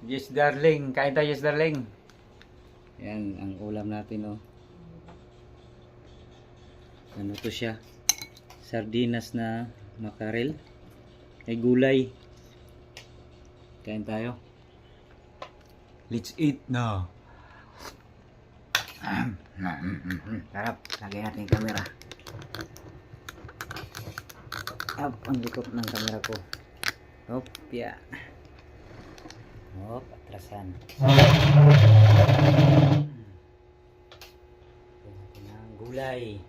Yes, darling. Kain tayo, yes, darling. Yan, ang ulam natin, oh. Ano to siya? Sardinas na makarel. May gulay. Kain tayo. Let's eat na. Sarap. Lagay natin yung camera. Up ang likop ng camera ko. Hop, yeah. Hop, atrasan. Ito na ang gulay.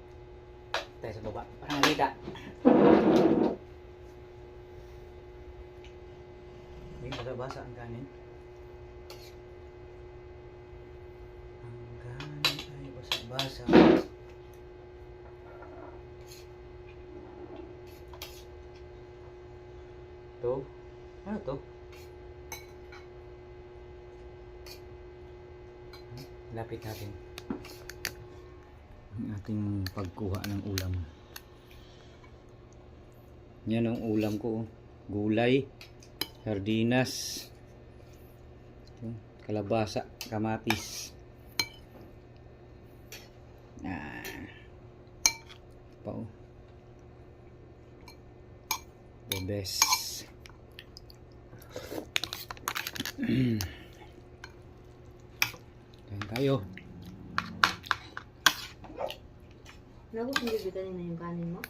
Tayo sa baba. Parang nakita. May basa ang kanin. Ang kanin ay basa-basa. Ito. Ano to? Lapit natin ang ating pagkuha ng ulam. Yan ang ulam ko, oh. Gulay, sardinas, kalabasa, kamatis. Pa, oh. The best. Kain tayo. Nabot mo bibiganin na yung kanin mo?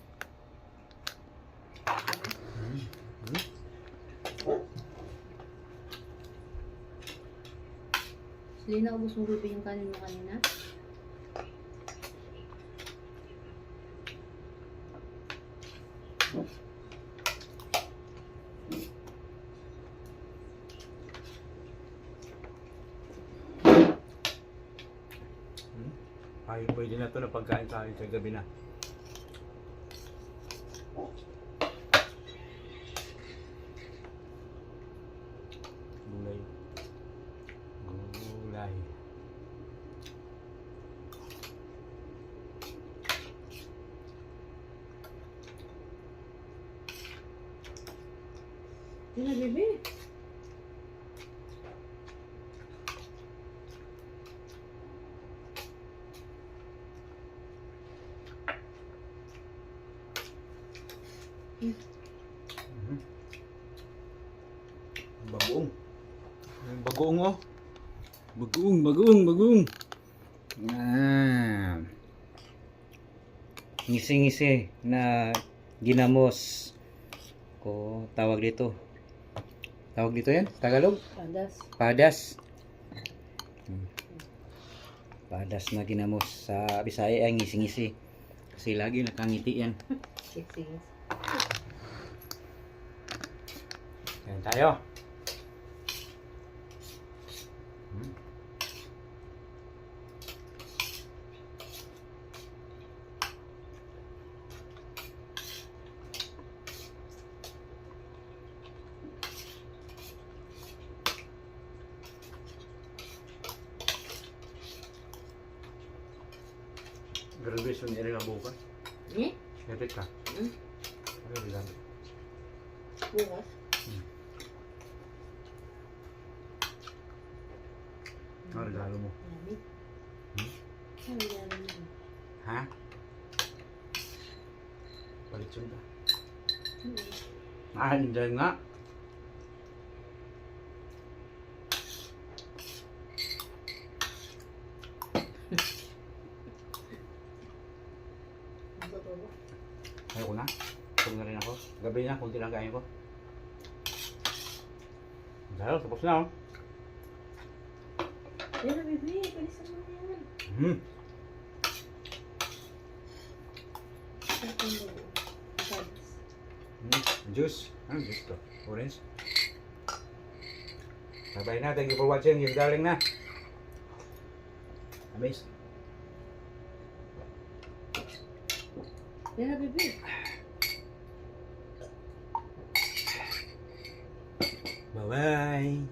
Selena, ubos mo bibi yung kanin mo kanina? Ay, pwede na ito na pagkain tayo sa gabi na. Gulay. Gulay. Yun na, bebe. Bagoong. Bagoong, oh. Bagoong. Ngisi-ngisi na ginamos. Ko tawag dito. Tawag dito yan? Tagalog? Padas. Padas. Padas na ginamos. Sa Bisaya ay ngisi-ngisi. Kasi lagi nakangiti yan. Sige. Yan tayo. Graduation ni Erika bukas. Eh? Erika. Ano bilang? Bukas? Ano regalo mo? Dami. Ano regalo mo? Ha? Palitsun ka. Andyan nga. Ayoko na. Tulog na rin ako. Gabi na, kunti lang kain ko. Dahil, tapos na, oh. Yan na, bebe. Palisan mo na yan. Juice. Ano juice to? Orange. Bye-bye na. Thank you for watching. Yung darling na. Amaze. Yan na, bebe. Bye-bye.